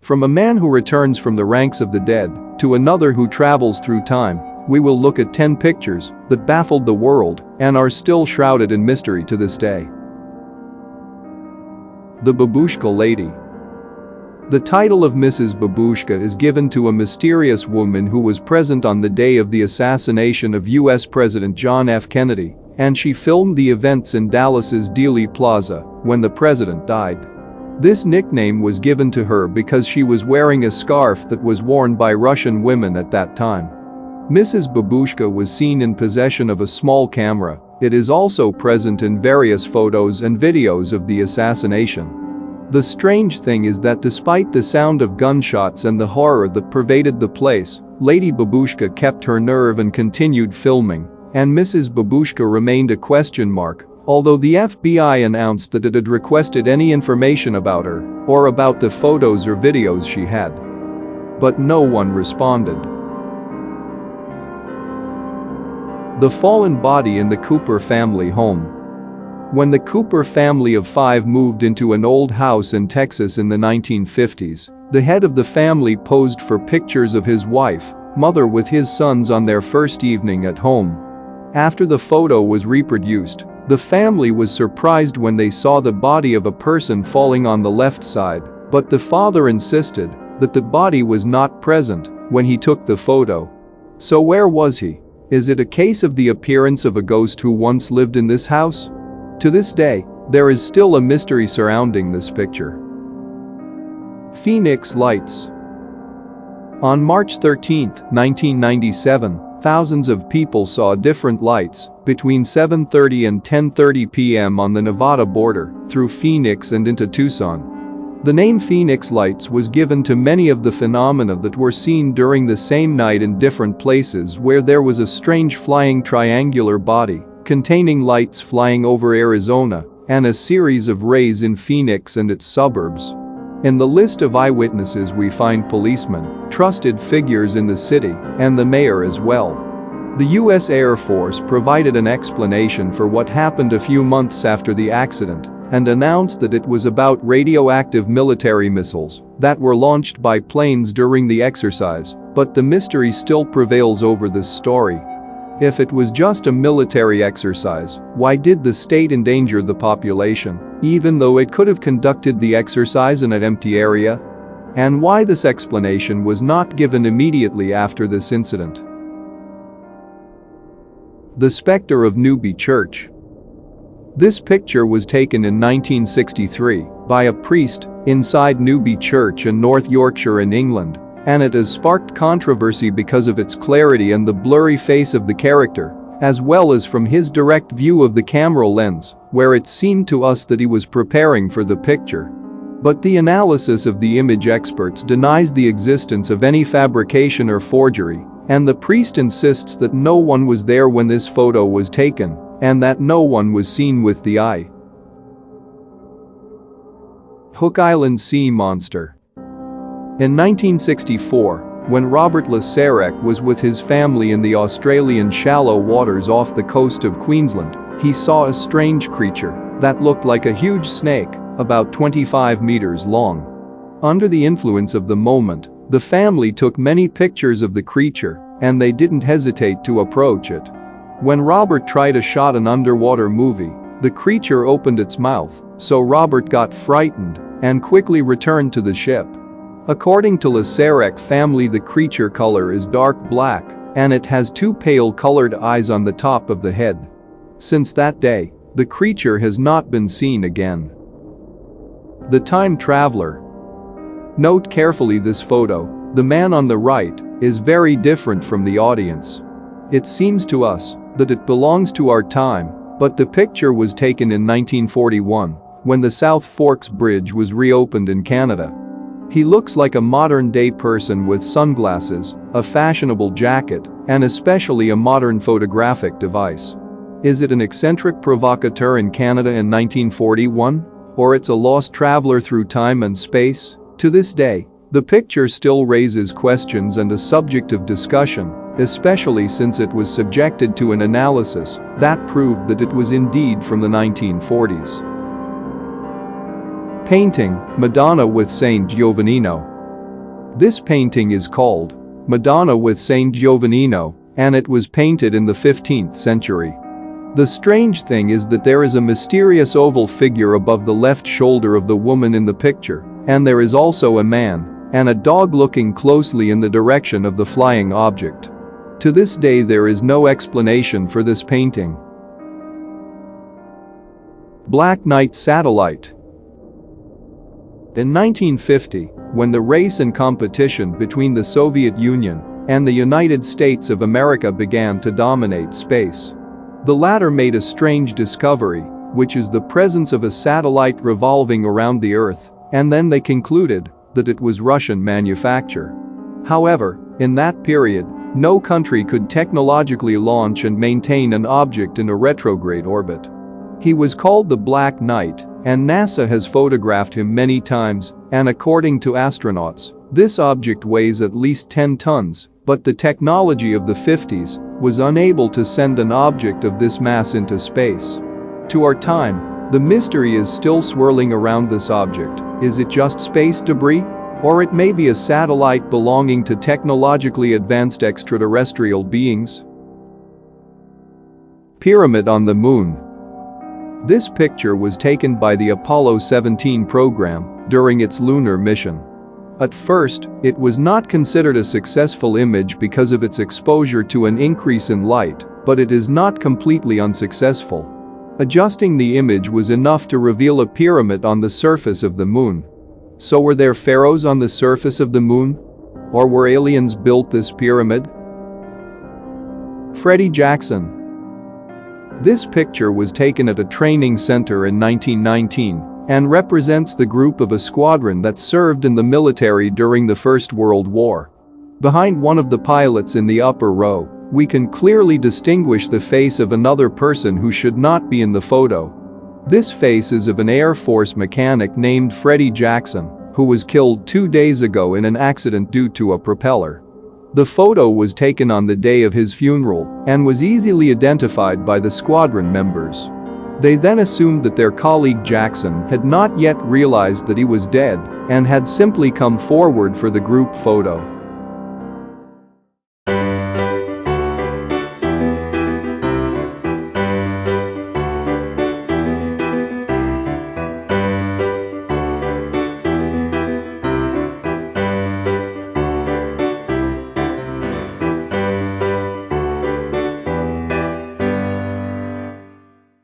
From a man who returns from the ranks of the dead to another who travels through time, we will look at 10 pictures that baffled the world and are still shrouded in mystery to this day. The Babushka Lady. The title of Mrs. Babushka is given to a mysterious woman who was present on the day of the assassination of U.S. President John F. Kennedy, and she filmed the events in Dallas's Dealey Plaza when the president died. This nickname was given to her because she was wearing a scarf that was worn by Russian women at that time. Mrs. Babushka was seen in possession of a small camera. It is also present in various photos and videos of the assassination. The strange thing is that despite the sound of gunshots and the horror that pervaded the place, Lady Babushka kept her nerve and continued filming, and Mrs. Babushka remained a question mark, although the FBI announced that it had requested any information about her or about the photos or videos she had. But no one responded. The fallen body in the Cooper family home. When the Cooper family of 5 moved into an old house in Texas in the 1950s, the head of the family posed for pictures of his wife, mother with his sons on their first evening at home. After the photo was reproduced, the family was surprised when they saw the body of a person falling on the left side, but the father insisted that the body was not present when he took the photo. So where was he? Is it a case of the appearance of a ghost who once lived in this house? To this day, there is still a mystery surrounding this picture. Phoenix Lights. On March 13, 1997, thousands of people saw different lights between 7:30 and 10:30 p.m. on the Nevada border through Phoenix and into Tucson. The name Phoenix Lights was given to many of the phenomena that were seen during the same night in different places where there was a strange flying triangular body containing lights flying over Arizona and a series of rays in Phoenix and its suburbs. In the list of eyewitnesses we find policemen, trusted figures in the city, and the mayor as well. The U.S. Air Force provided an explanation for what happened a few months after the accident and announced that it was about radioactive military missiles that were launched by planes during the exercise, but the mystery still prevails over this story. If it was just a military exercise, why did the state endanger the population, even though it could have conducted the exercise in an empty area? And why this explanation was not given immediately after this incident? The Spectre of Newby Church. This picture was taken in 1963 by a priest inside Newby Church in North Yorkshire in England, and it has sparked controversy because of its clarity and the blurry face of the character, as well as from his direct view of the camera lens, where it seemed to us that he was preparing for the picture. But the analysis of the image experts denies the existence of any fabrication or forgery, and the priest insists that no one was there when this photo was taken, and that no one was seen with the eye. Hook Island Sea Monster. In 1964, when Robert Lasarek was with his family in the Australian shallow waters off the coast of Queensland, he saw a strange creature that looked like a huge snake, about 25 meters long. Under the influence of the moment, the family took many pictures of the creature, and they didn't hesitate to approach it. When Robert tried to shot an underwater movie, the creature opened its mouth, so Robert got frightened and quickly returned to the ship. According to Lasarek family, the creature color is dark black, and it has 2 pale colored eyes on the top of the head. Since that day, the creature has not been seen again. The Time Traveler. Note carefully this photo. The man on the right is very different from the audience. It seems to us that it belongs to our time, but the picture was taken in 1941 when the South Forks Bridge was reopened in Canada. He looks like a modern-day person with sunglasses, a fashionable jacket, and especially a modern photographic device. Is it an eccentric provocateur in Canada in 1941? Or it's a lost traveler through time and space? To this day, the picture still raises questions and a subject of discussion, especially since it was subjected to an analysis that proved that it was indeed from the 1940s. Painting, Madonna with Saint Giovannino. This painting is called Madonna with Saint Giovannino, and it was painted in the 15th century. The strange thing is that there is a mysterious oval figure above the left shoulder of the woman in the picture, and there is also a man and a dog looking closely in the direction of the flying object. To this day there is no explanation for this painting. Black Knight Satellite. In 1950, when the race and competition between the Soviet Union and the United States of America began to dominate space, the latter made a strange discovery, which is the presence of a satellite revolving around the Earth, and then they concluded that it was Russian manufacture. However, in that period, no country could technologically launch and maintain an object in a retrograde orbit. He was called the Black Knight, and NASA has photographed him many times, and according to astronauts, this object weighs at least 10 tons, but the technology of the 50s was unable to send an object of this mass into space. To our time, the mystery is still swirling around this object. Is it just space debris? Or it may be a satellite belonging to technologically advanced extraterrestrial beings? Pyramid on the Moon. This picture was taken by the Apollo 17 program during its lunar mission. At first, it was not considered a successful image because of its exposure to an increase in light, but it is not completely unsuccessful. Adjusting the image was enough to reveal a pyramid on the surface of the moon. So were there pharaohs on the surface of the moon? Or were aliens built this pyramid? Freddy Jackson. This picture was taken at a training center in 1919 and represents the group of a squadron that served in the military during the First World War. Behind one of the pilots in the upper row, we can clearly distinguish the face of another person who should not be in the photo. This face is of an Air Force mechanic named Freddy Jackson, who was killed 2 days ago in an accident due to a propeller. The photo was taken on the day of his funeral and was easily identified by the squadron members. They then assumed that their colleague Jackson had not yet realized that he was dead and had simply come forward for the group photo.